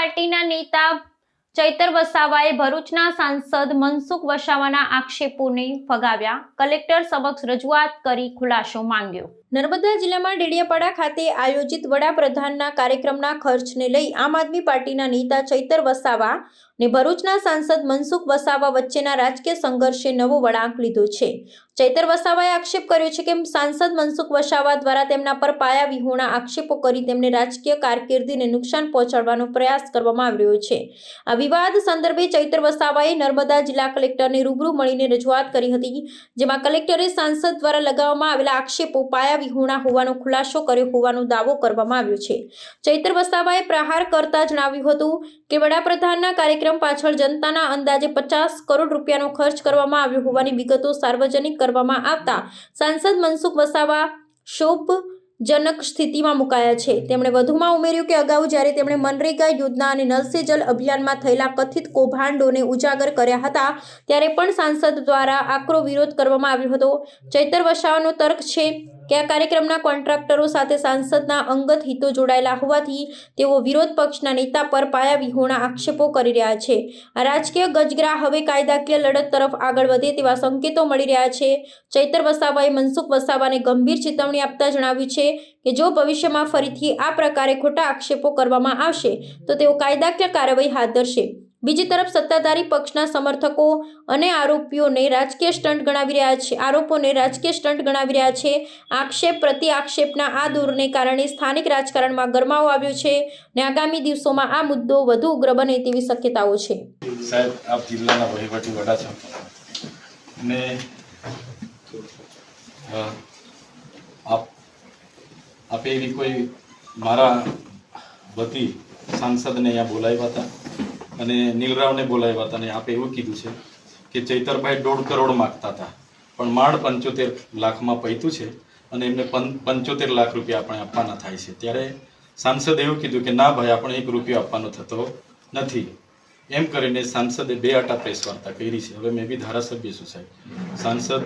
પાર્ટીના નેતા ચૈતર વસાવાએ ભરૂચના સાંસદ મનસુખ વસાવાના આક્ષેપોને ફગાવ્યા, કલેક્ટર સમક્ષ રજૂઆત કરી ખુલાસો માંગ્યો। નર્મદા જિલ્લામાં ડેડિયાપાડા ખાતે આયોજિત વડાપ્રધાનના કાર્યક્રમના ખર્ચને લઈ આમ આદમી પાર્ટીના નેતા ચૈતર વસાવા અને ભરૂચના સાંસદ મનસુખ વસાવા વચ્ચેના રાજકીય સંઘર્ષે નવો વળાંક લીધો છે। ચૈતર વસાવાએ આક્ષેપ કર્યો છે કે સાંસદ મનસુખ વસાવા દ્વારા તેમના પર પાયા વિહોણા આક્ષેપો કરી તેમને રાજકીય કારકિર્દીને નુકસાન પહોંચાડવાનો પ્રયાસ કરવામાં આવી રહ્યો છે। આ વિવાદ સંદર્ભે ચૈતર વસાવાએ નર્મદા જિલ્લા કલેક્ટરને રૂબરૂ મળીને રજૂઆત કરી હતી, જેમાં કલેક્ટરે સાંસદ દ્વારા લગાવવામાં આવેલા આક્ષેપો પાયા વિહોણા હોવાનો ખુલાસો કર્યો હોવાનો દાવો કરવામાં આવ્યો છે। ચૈતર વસાવાએ પ્રહાર કરતા જણાવ્યું હતું કે વડાપ્રધાનના કાર્યક્રમ પાછળ જનતાના અંદાજે 50 કરોડ રૂપિયાનો ખર્ચ કરવામાં આવ્યો હોવાની વિગતો સાર્વજનિક કરવામાં આવતા સાંસદ મનસુખ વસાવા શોભજનક સ્થિતિમાં મુકાયા છે। તેમણે વધુમાં ઉમેર્યું કે અગાઉ જ્યારે તેમણે મનરેગા યોજના અને નલ સે જલ અભિયાનમાં થયેલા કથિત કૌભાંડોને ઉજાગર કર્યા હતા ત્યારે પણ સાંસદ દ્વારા આકરો વિરોધ કરવામાં આવ્યો હતો। ચૈતર વસાવાનો તર્ક છે કે આ કાર્યક્રમના કોન્ટ્રાક્ટરો સાથે સાંસદના અંગત હિતો જોડાયેલા હોવાથી તેઓ વિરોધ પક્ષના નેતા પર પાયા વિહોણા આક્ષેપો કરી રહ્યા છે। આ રાજકીય ગજગરા હવે કાયદાકીય લડત તરફ આગળ વધે તેવા સંકેતો મળી રહ્યા છે। ચૈતર વસાવાએ મનસુખ વસાવાને ગંભીર ચેતવણી આપતા જણાવ્યું છે કે જો ભવિષ્યમાં ફરીથી આ પ્રકારે ખોટા આક્ષેપો કરવામાં આવશે તો તેઓ કાયદાકીય કાર્યવાહી હાથ ધરશે। બીજી તરફ સત્તાધારી પક્ષના સમર્થકો અને આરોપોને રાજકીય સ્ટન્ટ ગણાવી રહ્યા છે। આક્ષેપ પ્રતિ આક્ષેપના આ દૂરને કારણે સ્થાનિક રાજકારણમાં ગરમાવો આવ્યો છે અને આગામી દિવસોમાં આ મુદ્દો વધુ ઉગ્ર બને તેવી શક્યતાઓ છે। સાહેબ, આપ જિલ્લાના વહીવટી વડા છો ને આપે એવી કોઈ મારા વતી સાંસદને અહીંયા બોલાવ્યા હતા અને નીલરાવને બોલાવ્યા હતા અને આપે એવું કીધું છે કે ચૈતરભાઈ 1.5 કરોડ માગતા હતા પણ માંડ 75 લાખમાં પૈતું છે અને એમને 75 લાખ રૂપિયા આપણે આપવાના થાય છે। ત્યારે સાંસદે એવું કીધું કે ના ભાઈ, આપણે 1 રૂપિયો આપવાનો થતો નથી એમ કરીને સાંસદે 2 આટા પ્રેસ વાર્તા કરી છે। હવે મેં બી ધારાસભ્ય છું સાહેબ, સાંસદ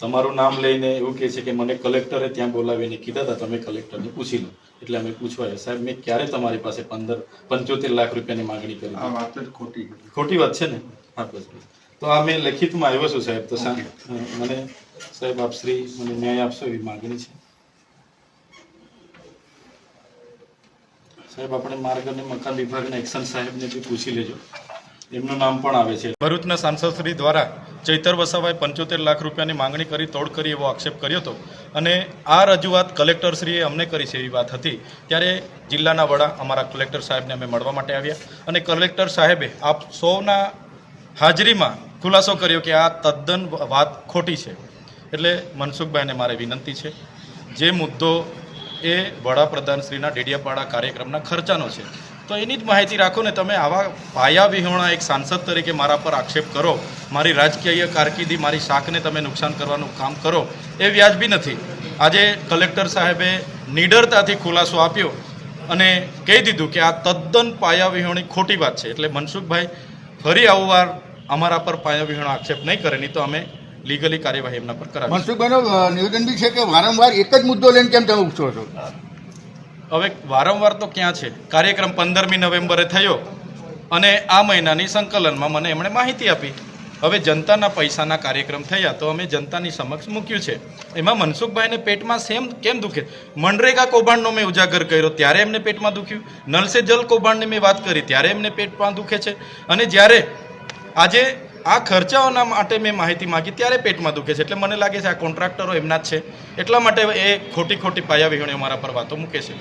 તમારું નામ લઈને એવું કહે છે કે મને કલેક્ટરે ત્યાં બોલાવીને કીધા હતા, તમે કલેક્ટરને પૂછી લો, એટલે અમે પૂછવા સાહેબ મેં ક્યારે તમારી પાસે 75 લાખ રૂપિયાની માંગણી કરી? આ વાત ખોટી વાત છે ને? હા, બસ તો આ મેં લેખિતમાં આવ્યો છું સાહેબ, તો મને સાહેબ આપ શ્રી મને ન્યાય આપશો એવી માંગણી છે સાહેબ। આપણે માર્ગ અને મકાન વિભાગના એક્શન સાહેબને બી પૂછી લેજો, એમનું નામ પણ આવે છે। ભરૂચના સાંસદ શ્રી દ્વારા ચૈતર વસાવાએ 75 લાખ રૂપિયાની માંગણી કરી તોડ કરી એવો આક્ષેપ કર્યો હતો અને આ રજૂઆત કલેક્ટરશ્રીએ અમને કરી છે એવી વાત હતી। ત્યારે જિલ્લાના વડા અમારા કલેક્ટર સાહેબને અમે મળવા માટે આવ્યા અને કલેક્ટર સાહેબે આપ સૌના હાજરીમાં ખુલાસો કર્યો કે આ તદ્દન વાત ખોટી છે। એટલે મનસુખભાઈને મારે વિનંતી છે, જે મુદ્દો એ વડાપ્રધાનશ્રીના ડેડિયાપાડા કાર્યક્રમના ખર્ચાનો છે તો એની જ માહિતી રાખો ને। તમે આવા પાયા વિહોણા એક સાંસદ તરીકે મારા પર આક્ષેપ કરો, મારી રાજકીય કારકિર્દી, મારી શાખને તમે નુકસાન કરવાનું કામ કરો, એ વ્યાજબી નથી। આજે કલેક્ટર સાહેબે નિડરતાથી ખુલાસો આપ્યો અને કહી દીધું કે આ તદ્દન પાયા વિહોણી ખોટી વાત છે। એટલે મનસુખભાઈ ફરી આવું વાર અમારા પર પાયા વિહોણા આક્ષેપ નહીં કરે, નહીં તો અમે લીગલી કાર્યવાહી એમના પર કરાવીશું। મનસુખભાઈનું નિવેદન બી છે કે વારંવાર એક જ મુદ્દો લઈને કેમ તમે ઉછળો છો? હવે વારંવાર તો ક્યાં છે, કાર્યક્રમ 15મી નવેમ્બરે થયો અને આ મહિનાની સંકલનમાં મને એમણે માહિતી આપી। હવે જનતાના પૈસાના કાર્યક્રમ થયા તો અમે જનતાની સમક્ષ મૂક્યું છે। એમાં મનસુખભાઈને પેટમાં કેમ દુખે? મનરેગા કૌભાંડનો મેં ઉજાગર કર્યો ત્યારે એમને પેટમાં દુખ્યું, નલ સે જલ કૌભાંડની મેં વાત કરી ત્યારે એમને પેટમાં દુખે છે અને જ્યારે આજે આ ખર્ચાઓના માટે મેં માહિતી માગી ત્યારે પેટમાં દુખે છે। એટલે મને લાગે છે આ કોન્ટ્રાક્ટરો એમના જ છે, એટલા માટે એ ખોટી પાયા વિહોણી અમારા પર વાતો મૂકે છે।